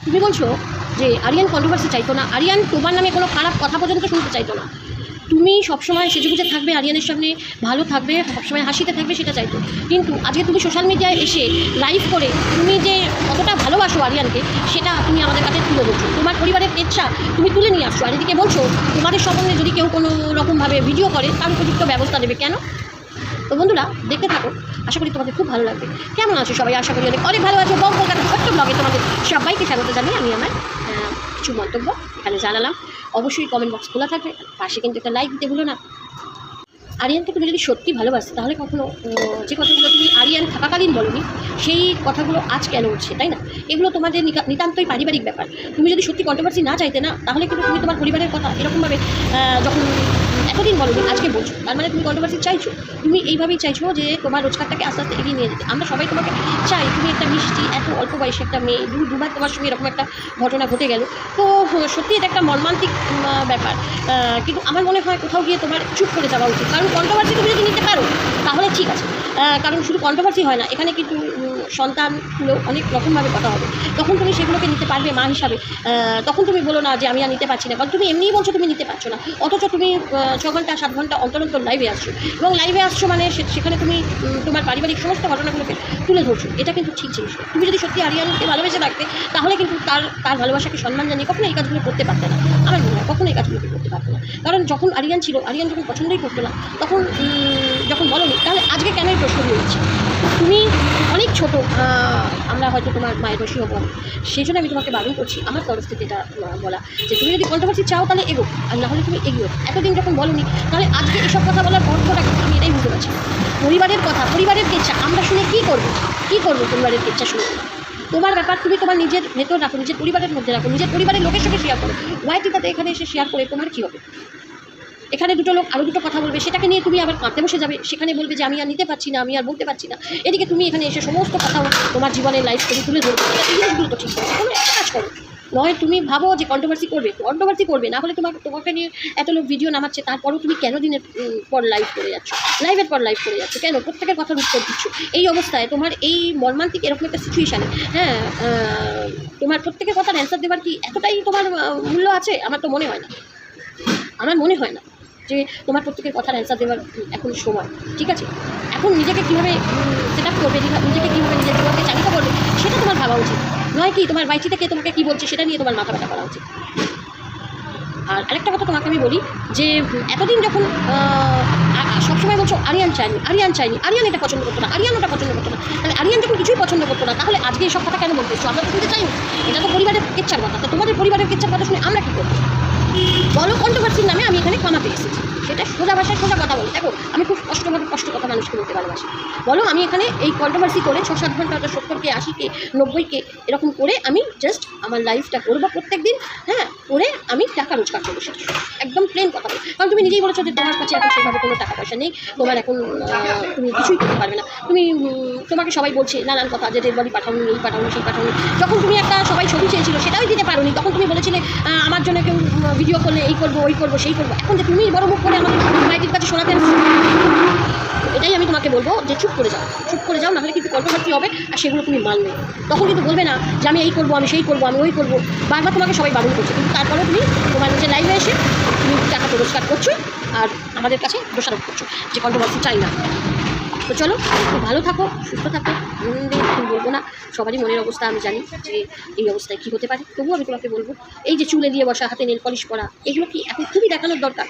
তুমি বলছো যে আরিয়ান কন্ট্রোভার্সি চাইতো না, আরিয়ান তোমার নামে কোনো খারাপ কথা পর্যন্ত শুনতে চাইতো না, তুমি সবসময় সেজেগুজে থাকবে, আরিয়ানের সামনে ভালো থাকবে, সবসময় হাসিতে থাকবে, সেটা চাইতো। কিন্তু আজকে তুমি সোশ্যাল মিডিয়ায় এসে লাইভ করে তুমি যে কতটা ভালোবাসো আরিয়ানকে সেটা তুমি আমাদের কাছে তুলে ধরছো, তোমার পরিবারের ইচ্ছা তুমি তুলে নিয়ে আসছো। আর এদিকে বলছো তোমাদের সম্বন্ধে যদি কেউ কোনো রকমভাবে ভিডিও করে তার উপযুক্ত ব্যবস্থা নেবে। কেন? তো বন্ধুরা দেখতে থাকো, আশা করি তোমাদের খুব ভালো লাগবে। কেমন আছো সবাই? আশা করি অনেক অনেক ভালো আছো। বং কলকাতা ছোট্ট ব্লগে তোমাদের সবাইকে স্বাগত জানিয়ে আমি আমার কিছু মন্তব্য এখানে জানালাম। অবশ্যই কমেন্ট বক্স খোলা থাকবে, পাশে কিন্তু একটা লাইক দিতে ভুলো না। আরিয়ানকে তুমি যদি সত্যি ভালোবাসো তাহলে কখনো যে কথাগুলো তুমি আরিয়ান থাকাকালীন বলোনি সেই কথাগুলো আজ কেন উঠছে, তাই না? এগুলো তোমাদের নিতান্তই পারিবারিক ব্যাপার। তুমি যদি সত্যি কন্ট্রোভার্সি না চাইতে না, তাহলে কিন্তু তুমি তোমার পরিবারের কথা এরকমভাবে যখন এতদিন বলোনি আজকে বলছো, তার মানে তুমি কন্ট্রোভার্সি চাইছো। তুমি এইভাবেই চাইছো যে তোমার রোজগারটাকে আস্তে আস্তে এগিয়ে নিয়ে যেতে। আমরা সবাই তোমাকে চাই, তুমি একটা মিষ্টি এত অল্প বয়সে একটা মেয়ে, দুবার তোমার সঙ্গে এরকম একটা ঘটনা ঘটে গেল, তো সত্যি এটা একটা মর্মান্তিক ব্যাপার। কিন্তু আমার মনে হয় কোথাও গিয়ে তোমার চুপ করে যাওয়া উচিত। কারণ কন্ট্রোভার্সি তুমি যদি নিতে পারো তাহলে ঠিক আছে, কারণ শুধু কন্ট্রোভার্সি হয় না, এখানে কিন্তু সন্তানগুলো অনেক রকমভাবে কথা হবে, তখন তুমি সেগুলোকে নিতে পারবে মা হিসাবে। তখন তুমি বলো না যে আমি আর নিতে পারছি না, কারণ তুমি এমনিই বলছো তুমি নিতে পারছো না, অথচ তুমি 6 ঘন্টা 7 ঘন্টা অন্তর অন্তর লাইভে আসছো, এবং লাইভে আসছো মানে সেখানে তুমি তোমার পারিবারিক সমস্ত ঘটনাগুলোকে তুলে ধরছো। এটা কিন্তু ঠিক জিনিস। তুমি যদি সত্যি আরিয়ানকে ভালোবেসে রাখতে তাহলে কিন্তু তার ভালোবাসাকে সম্মান জানিয়ে কখনো এই কাজগুলো করতে পারতে না। আমার মনে হয় কখনো এই কাজগুলোকে করতে পারতো না। কারণ যখন আরিয়ান ছিল, আরিয়ান যখন পছন্দই করতো না, তখন যখন বলোনি, তাহলে আজকে কেন এই প্রশ্ন দিয়েছি? তুমি অনেক ছোট, আমরা হয়তো তোমার মায়ের বয়সী হবো, সেই জন্য আমি তোমাকে বারণ করছি আমার তরফ থেকে এটা বলা যে তুমি যদি কন্ট্রোভার্সি চাও তাহলে এগো, আর না হলে তুমি এগিও। এতদিন যখন বলোনি তাহলে আজকে এসব কথা বলার অর্থটা কি? আমি এটাই বুঝতে পারছি। পরিবারের কথা, পরিবারের কেচ্ছা আমরা শুনে কী করবো? কী করবো পরিবারের কেচ্ছা শুনে? তোমার ব্যাপার তুমি তোমার নিজের ভেতর রাখো, নিজের পরিবারের মধ্যে রাখো, নিজের পরিবারের লোকের সঙ্গে শেয়ার করো। ওয়াইটিটাতে এখানে এসে শেয়ার করে তোমার কী হবে? এখানে দুটো লোক আরও দুটো কথা বলবে, সেটাকে নিয়ে তুমি আবার কাঁদতে বসে যাবে, সেখানে বলবে যে আমি আর নিতে পারছি না, আমি আর বলতে পারছি না। এদিকে তুমি এখানে এসে সমস্ত কথা তোমার জীবনের লাইফ করে তুলে ধরবে। এই জিনিসগুলো তো ঠিক আছে। কোনো একটা কাজ করো, নয় তুমি ভাবো যে কন্ট্রোভার্সি করবে, না হলে তোমাকে নিয়ে এত লোক ভিডিও নামাচ্ছে, তারপরেও তুমি কেন দিনের পর লাইভ করে যাচ্ছ, লাইভের পর লাইভ করে যাচ্ছ কেন? প্রত্যেকের কথার উত্তর দিচ্ছ। এই অবস্থায় তোমার এই মর্মান্তিক এরকম একটা সিচুয়েশানে তোমার প্রত্যেকের কথার অ্যান্সার দেওয়ার কি এতটাই তোমার মূল্য আছে? আমার তো মনে হয় না, আমার মনে হয় না যে তোমার প্রত্যেকের কথার অ্যান্সার দেওয়ার এখন সময়। ঠিক আছে, এখন নিজেকে কীভাবে সেট আপ করবে, নিজেকে কীভাবে নিজের জীবনকে চালিত করবে সেটা তোমার ভাবা উচিত, নয় কি তোমার বাইচি থেকে তোমাকে কী বলছে সেটা নিয়ে তোমার মাথা ব্যথা করা উচিত। আর আরেকটা কথা তোমাকে আমি বলি যে এতদিন যখন সবসময় বলছো আরিয়ান চাইনি, আরিয়ান এটা পছন্দ করতো না, আরিয়ান ওটা পছন্দ করতো না, তাহলে আরিয়ান যখন কিছুই পছন্দ করতো না, তাহলে আজকে এইসব কথা কেন বলতেছো? আমরা তো শুনতে চাইনি, এটা তো পরিবারের ইচ্ছার কথা। তো তোমাদের পরিবারের ইচ্ছার কথা শুনে আমরা কী করবো? বলো কন্ট্রোভার্সির নামে আমি এখানে ক্ষমা পেয়ে এসেছি, সেটা সোজা ভাষায় সোজা কথা বলো। দেখো আমি খুব কষ্ট কথা মানুষকে বলতে ভালোবাসি। বলো আমি এখানে এই কন্ট্রোভার্সি করে 6-7 ঘন্টা 70কে 80কে 90কে এরকম করে আমি জাস্ট আমার লাইফটা করবো প্রত্যেক দিন, করে আমি টাকা রোজগার করবো, সেটা একদম প্লেন কথা বলো। কারণ তুমি নিজেই বলেছো যে তোমার কাছে এখন সেভাবে কোনো টাকা পয়সা নেই, তোমার এখন তুমি কিছুই করতে পারবে না। তুমি তোমাকে সবাই বলছে নানান কথা যে ডেড বডি পাঠাওনি, এই পাঠাওনি, সেই পাঠাওনি। যখন তুমি একটা সবাই ছবি চেয়েছিল সেটাই দিতে পারোনি, তখন তুমি বলেছিলে আমার জন্য কেউ ভিডিও করলে এই করবো, ওই করবো, সেই করবো। এখন যে তুমি বড় মুখ করে আমাদের মাইটির কাছে শোনাতে, এটাই আমি তোমাকে বলবো যে চুপ করে যাও, নাহলে কিন্তু কন্ট্রোভার্সি হবে আর সেগুলো তুমি মানবে। তখন কিন্তু বলবে না যে আমি এই করবো, আমি সেই করবো, আমি ওই করবো, বারবার তোমাকে সবাই বারণ করছে, কিন্তু তারপরে তুমি তোমার নিজের লাইভে এসে তুমি টাকা রোজগার করছো আর আমাদের কাছে দোষারোপ করছো যে কন্ট্রোভার্সি চাই না। তো চলো, খুব ভালো থাকো, সুস্থ থাকো, আনন্দে বলবো না, সবারই মনের অবস্থা আমি জানি যে এই অবস্থায় কী হতে পারে। তবুও আমি তোমাকে বলবো এই যে চুলে দিয়ে বসা, হাতে নেল পলিশ করা, এগুলো কি এখন খুবই দেখানোর দরকার?